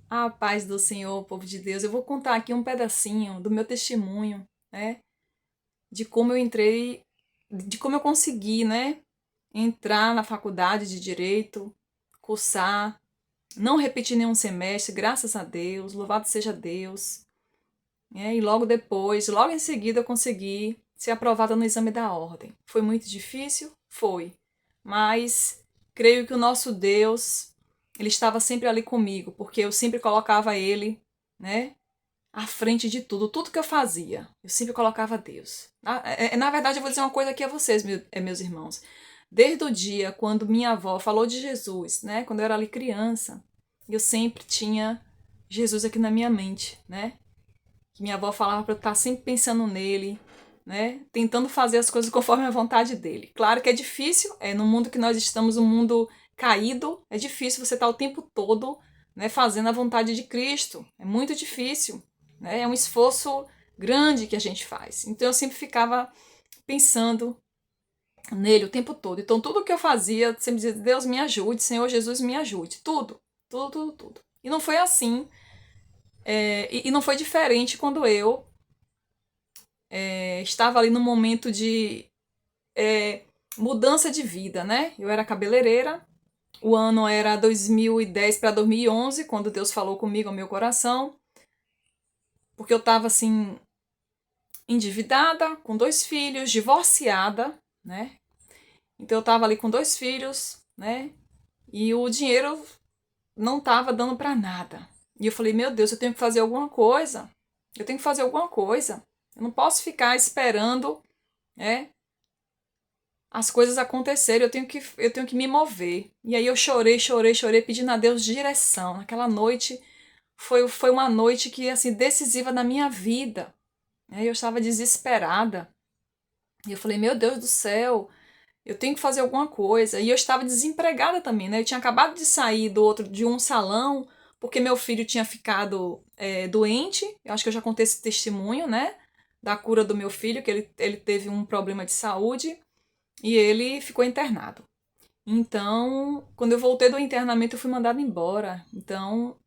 A paz do Senhor, povo de Deus. Eu vou contar aqui um pedacinho do meu testemunho, né? De como eu entrei, de como eu consegui, né? Entrar na faculdade de Direito, cursar, não repetir nenhum semestre, graças a Deus, louvado seja Deus. E logo depois, logo em seguida, eu consegui ser aprovada no exame da ordem. Foi muito difícil? Foi. Mas creio que o nosso Deus, ele estava sempre ali comigo, porque eu sempre colocava ele, né, à frente de tudo. Tudo que eu fazia, eu sempre colocava Deus. Na verdade, eu vou dizer uma coisa aqui a vocês, meus irmãos. Desde o dia quando minha avó falou de Jesus, né, quando eu era ali criança, eu sempre tinha Jesus aqui na minha mente, né? Que minha avó falava para eu estar sempre pensando nele, né? Tentando fazer as coisas conforme a vontade dele. Claro que é difícil, no mundo que nós estamos, um mundo caído, é difícil você estar o tempo todo, né, fazendo a vontade de Cristo. É muito difícil, né? É um esforço grande que a gente faz. Então eu sempre ficava pensando nele o tempo todo. Então tudo que eu fazia, sempre dizia, Deus me ajude, Senhor Jesus me ajude. Tudo, tudo, tudo, tudo. E não foi assim, e não foi diferente quando eu estava ali no momento de mudança de vida, né? Eu era cabeleireira, o ano era 2010 para 2011, quando Deus falou comigo ao meu coração, porque eu estava assim, endividada, com 2 filhos, divorciada, né? Então eu estava ali com 2 filhos, né? E o dinheiro não estava dando para nada. E eu falei, meu Deus, eu tenho que fazer alguma coisa. Eu tenho que fazer alguma coisa. Eu não posso ficar esperando, né, as coisas acontecerem, eu tenho que me mover. E aí eu chorei, chorei, chorei, pedindo a Deus direção. Naquela noite foi uma noite que assim decisiva na minha vida. Eu estava desesperada. E eu falei, meu Deus do céu, eu tenho que fazer alguma coisa. E eu estava desempregada também, né? Eu tinha acabado de sair de um salão, porque meu filho tinha ficado doente. Eu acho que eu já contei esse testemunho, né? Da cura do meu filho, que ele teve um problema de saúde e ele ficou internado. Então, quando eu voltei do internamento, eu fui mandada embora. Então,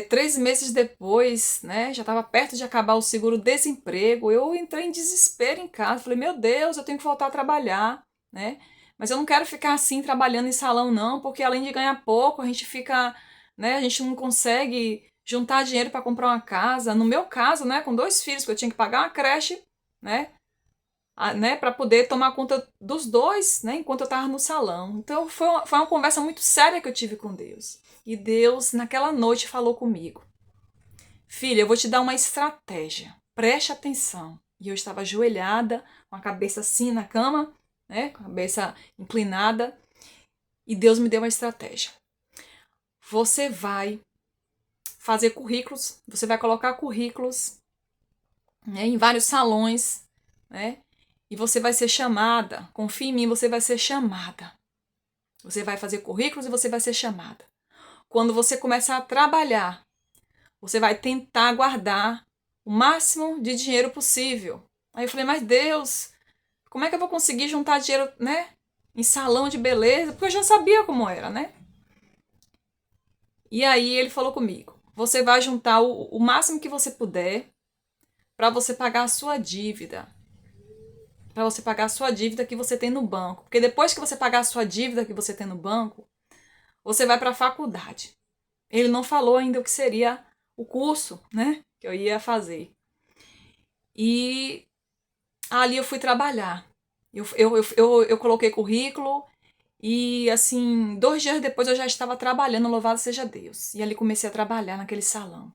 3 meses depois, né, já estava perto de acabar o seguro-desemprego, eu entrei em desespero em casa. Falei, meu Deus, eu tenho que voltar a trabalhar, né? Mas eu não quero ficar assim trabalhando em salão, não, porque além de ganhar pouco, a gente fica, né, a gente não consegue juntar dinheiro para comprar uma casa. No meu caso, né, com 2 filhos, que eu tinha que pagar uma creche, né? Né, para poder tomar conta dos dois, né, enquanto eu estava no salão. Então foi uma conversa muito séria que eu tive com Deus. E Deus, naquela noite, falou comigo: Filha, eu vou te dar uma estratégia. Preste atenção. E eu estava ajoelhada, com a cabeça assim na cama, né, com a cabeça inclinada. E Deus me deu uma estratégia. Você vai fazer currículos, você vai colocar currículos, né, em vários salões, né? E você vai ser chamada. Confie em mim, você vai ser chamada. Você vai fazer currículos e você vai ser chamada. Quando você começar a trabalhar, você vai tentar guardar o máximo de dinheiro possível. Aí eu falei, mas Deus, como é que eu vou conseguir juntar dinheiro, né? Em salão de beleza? Porque eu já sabia como era, né? E aí ele falou comigo: você vai juntar o máximo que você puder para você pagar a sua dívida. Para você pagar a sua dívida que você tem no banco. Porque depois que você pagar a sua dívida que você tem no banco, você vai para a faculdade. Ele não falou ainda o que seria o curso, né, que eu ia fazer. E ali eu fui trabalhar. Eu coloquei currículo e, assim, 2 dias depois eu já estava trabalhando, louvado seja Deus. E ali comecei a trabalhar naquele salão.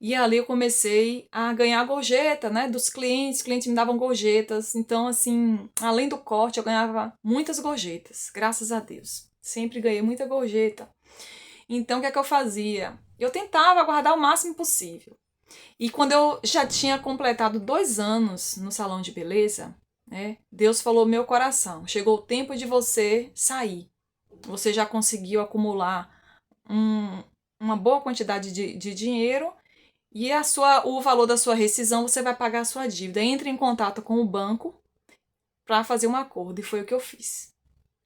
E ali eu comecei a ganhar gorjeta, né, dos clientes. Os clientes me davam gorjetas. Então, assim, além do corte, eu ganhava muitas gorjetas, graças a Deus. Sempre ganhei muita gorjeta. Então, o que é que eu fazia? Eu tentava guardar o máximo possível. E quando eu já tinha completado 2 anos no salão de beleza, né, Deus falou no meu coração: chegou o tempo de você sair. Você já conseguiu acumular um- uma boa quantidade de dinheiro e o valor da sua rescisão você vai pagar a sua dívida. Entre em contato com o banco para fazer um acordo. E foi o que eu fiz,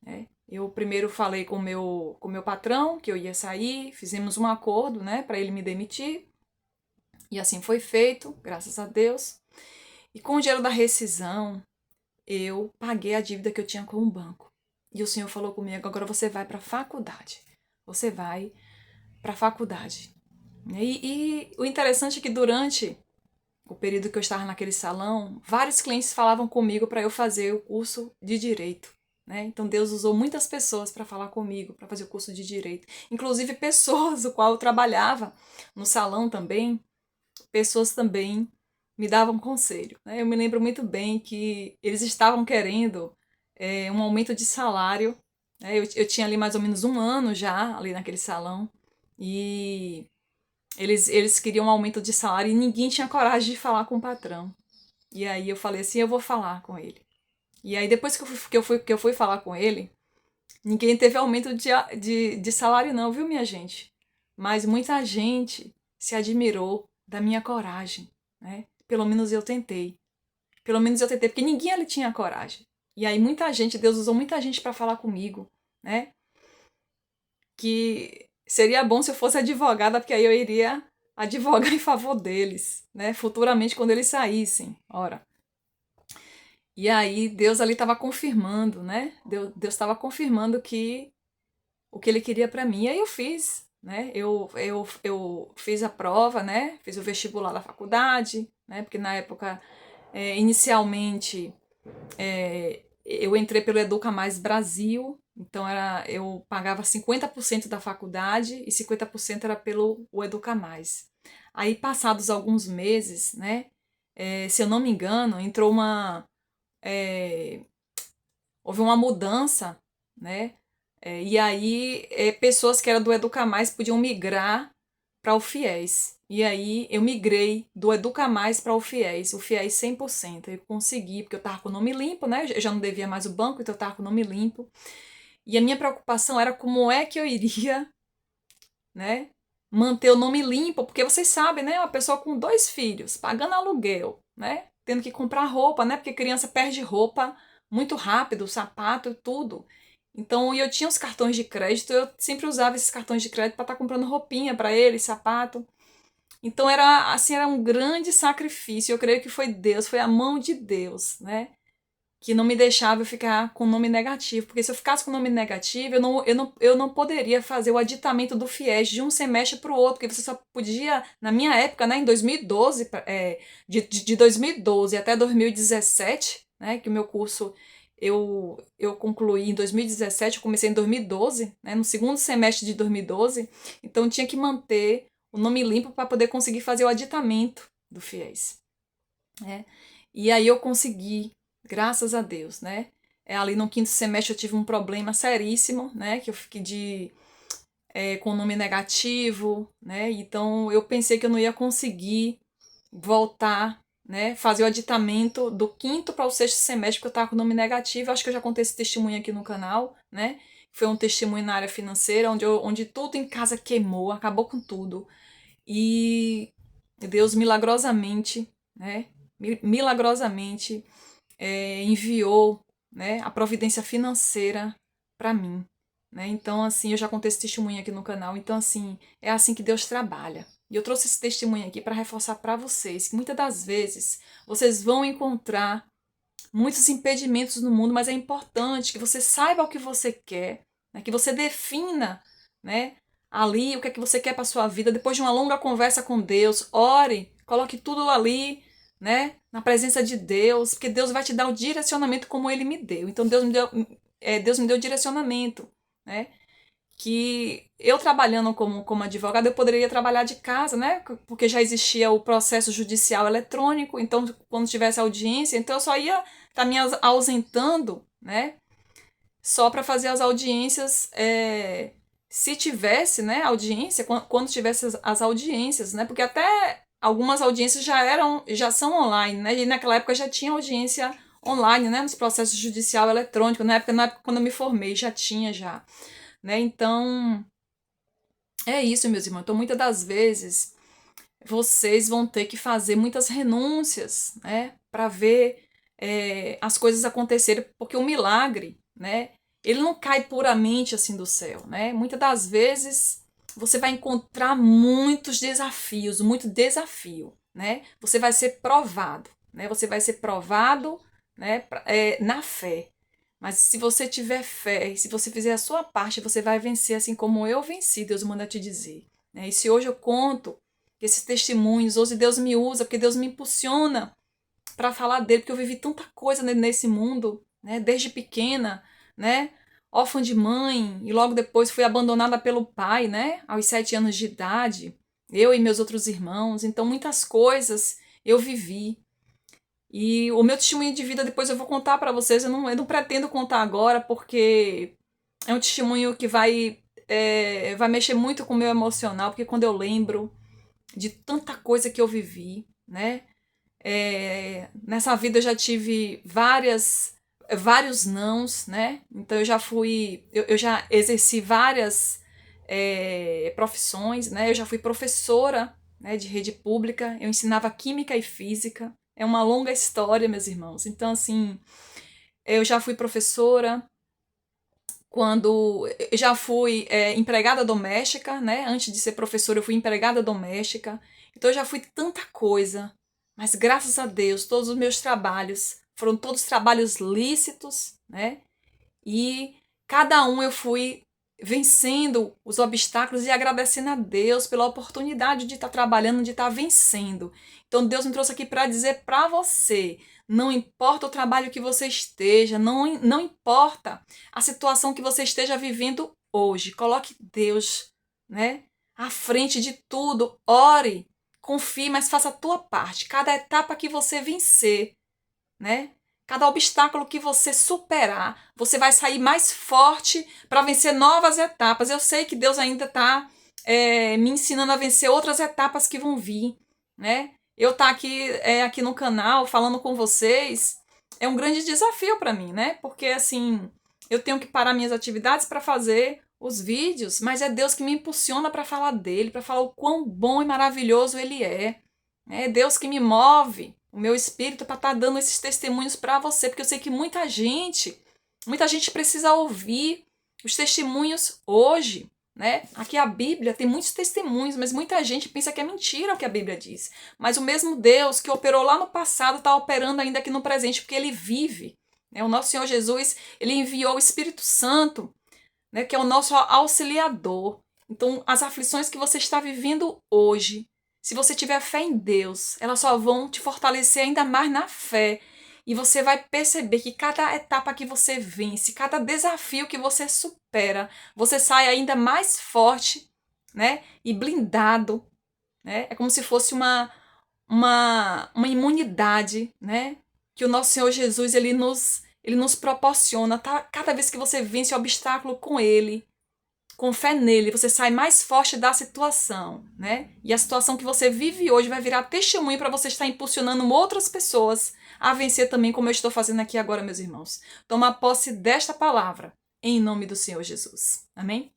né? Eu primeiro falei com o meu patrão que eu ia sair, fizemos um acordo, né, para ele me demitir. E assim foi feito, graças a Deus. E com o dinheiro da rescisão, eu paguei a dívida que eu tinha com o banco. E o senhor falou comigo: agora você vai para a faculdade. Você vai para a faculdade. E o interessante é que durante o período que eu estava naquele salão, vários clientes falavam comigo para eu fazer o curso de direito. Né? Então Deus usou muitas pessoas para falar comigo, para fazer o curso de direito. Inclusive pessoas o qual eu trabalhava no salão também, pessoas também me davam conselho. Né? Eu me lembro muito bem que eles estavam querendo um aumento de salário. Né? Eu tinha ali mais ou menos um ano já ali naquele salão e eles queriam um aumento de salário e ninguém tinha coragem de falar com o patrão. E aí eu falei assim, eu vou falar com ele. E aí depois que eu fui falar com ele, ninguém teve aumento de salário não, viu, minha gente? Mas muita gente se admirou da minha coragem, né? Pelo menos eu tentei. Pelo menos eu tentei, porque ninguém ali tinha coragem. E aí muita gente, Deus usou muita gente para falar comigo, né? Que seria bom se eu fosse advogada, porque aí eu iria advogar em favor deles, né? Futuramente, quando eles saíssem. Ora. E aí Deus ali estava confirmando, né? Deus estava confirmando que o que ele queria para mim. E aí eu fiz, né? Eu fiz a prova, né? Fiz o vestibular da faculdade, né? Porque na época, inicialmente, eu entrei pelo Educa Mais Brasil, então eu pagava 50% da faculdade e 50% era pelo o Educa Mais. Aí, passados alguns meses, né? Se eu não me engano, é, houve uma mudança, né? E aí, pessoas que eram do Educa Mais podiam migrar para o FIES. E aí, eu migrei do Educa Mais para o FIES 100%. Eu consegui, porque eu estava com o nome limpo, né? Eu já não devia mais o banco, então eu estava com o nome limpo. E a minha preocupação era como é que eu iria, né? Manter o nome limpo, porque vocês sabem, né? Uma pessoa com 2 filhos, pagando aluguel, né? Tendo que comprar roupa, né? Porque criança perde roupa muito rápido, sapato e tudo. Então, eu tinha os cartões de crédito, eu sempre usava esses cartões de crédito para estar comprando roupinha para eles, sapato. Então, era assim, era um grande sacrifício. Eu creio que foi Deus, foi a mão de Deus, né? Que não me deixava eu ficar com nome negativo. Porque se eu ficasse com nome negativo, eu não poderia fazer o aditamento do FIES de um semestre para o outro, porque você só podia, na minha época, né, em 2012, de 2012 até 2017, né, que o meu curso eu concluí em 2017, eu comecei em 2012, né, no segundo semestre de 2012, então eu tinha que manter o nome limpo para poder conseguir fazer o aditamento do FIES. Né? E aí eu consegui, graças a Deus, né? Ali no quinto semestre eu tive um problema seríssimo, né? Que eu fiquei com nome negativo, né? Então eu pensei que eu não ia conseguir voltar, né? Fazer o aditamento do quinto para o sexto semestre, porque eu estava com nome negativo. Acho que eu já contei esse testemunho aqui no canal, né? Foi um testemunho na área financeira, onde tudo em casa queimou, acabou com tudo. E Deus milagrosamente, né? Milagrosamente enviou, né, a providência financeira para mim. Né? Então, assim, eu já contei esse testemunho aqui no canal. Então, assim, é assim que Deus trabalha. E eu trouxe esse testemunho aqui para reforçar para vocês que muitas das vezes vocês vão encontrar muitos impedimentos no mundo, mas é importante que você saiba o que você quer, né? Que você defina, né, ali o que é que você quer para sua vida. Depois de uma longa conversa com Deus, ore, coloque tudo ali, né, na presença de Deus, porque Deus vai te dar o direcionamento como Ele me deu. Então Deus me deu direcionamento, né? Que eu trabalhando como advogada, eu poderia trabalhar de casa, né? Porque já existia o processo judicial eletrônico, então quando tivesse audiência, então eu só ia estar me ausentando, né? Só para fazer as audiências, se tivesse, né, audiência, quando tivesse as audiências, né? Porque até algumas audiências já são online, né? E naquela época já tinha audiência online, né? Nos processos judicial eletrônico, na época quando eu me formei, já tinha já. Né? Então, é isso, meus irmãos. Então, muitas das vezes, vocês vão ter que fazer muitas renúncias, né? Para ver as coisas acontecerem, porque o milagre, né? ele não cai puramente assim do céu, né? Muitas das vezes você vai encontrar muitos desafios, muito desafio, né? Você vai ser provado, né? Você vai ser provado, né? Na fé. Mas se você tiver fé, e se você fizer a sua parte, você vai vencer assim como eu venci, Deus manda te dizer, né? E se hoje eu conto esses testemunhos, hoje Deus me usa, porque Deus me impulsiona para falar dele, porque eu vivi tanta coisa nesse mundo, né? Desde pequena, né? Órfã de mãe, e logo depois fui abandonada pelo pai, né? Aos 7 anos de idade, eu e meus outros irmãos. Então, muitas coisas eu vivi. E o meu testemunho de vida depois eu vou contar para vocês. Eu não pretendo contar agora, porque é um testemunho que vai mexer muito com o meu emocional, porque quando eu lembro de tanta coisa que eu vivi, né? Nessa vida eu já tive vários nãos, né? Então eu já exerci várias profissões, né? Eu já fui professora, né, de rede pública, eu ensinava química e física. É uma longa história, meus irmãos. Então, assim, eu já fui professora, quando eu já fui empregada doméstica, né? Antes de ser professora, eu fui empregada doméstica. Então eu já fui tanta coisa. Mas graças a Deus, todos os meus trabalhos foram todos trabalhos lícitos, né? E cada um eu fui vencendo os obstáculos e agradecendo a Deus pela oportunidade de estar trabalhando, de estar vencendo. Então Deus me trouxe aqui para dizer para você, não importa o trabalho que você esteja, não importa a situação que você esteja vivendo hoje, coloque Deus, né, à frente de tudo, ore, confie, mas faça a tua parte. Cada etapa que você vencer, né? Cada obstáculo que você superar, você vai sair mais forte para vencer novas etapas. Eu sei que Deus ainda está me ensinando a vencer outras etapas que vão vir, né? Eu estar aqui no canal falando com vocês é um grande desafio para mim, né? Porque assim, eu tenho que parar minhas atividades para fazer os vídeos, mas é Deus que me impulsiona para falar dele, para falar o quão bom e maravilhoso ele é. É Deus que me move o meu espírito para estar dando esses testemunhos para você, porque eu sei que muita gente precisa ouvir os testemunhos hoje, né? Aqui a Bíblia tem muitos testemunhos, mas muita gente pensa que é mentira o que a Bíblia diz. Mas o mesmo Deus que operou lá no passado está operando ainda aqui no presente, porque ele vive, né? O nosso Senhor Jesus, ele enviou o Espírito Santo, né, que é o nosso auxiliador. Então, as aflições que você está vivendo hoje, se você tiver fé em Deus, elas só vão te fortalecer ainda mais na fé. E você vai perceber que cada etapa que você vence, cada desafio que você supera, você sai ainda mais forte, né? E blindado, né? É como se fosse uma imunidade, né? Que o nosso Senhor Jesus ele nos proporciona. Tá? Cada vez que você vence o obstáculo com Ele, com fé nele, você sai mais forte da situação, né? E a situação que você vive hoje vai virar testemunho para você estar impulsionando outras pessoas a vencer também, como eu estou fazendo aqui agora, meus irmãos. Toma posse desta palavra, em nome do Senhor Jesus. Amém?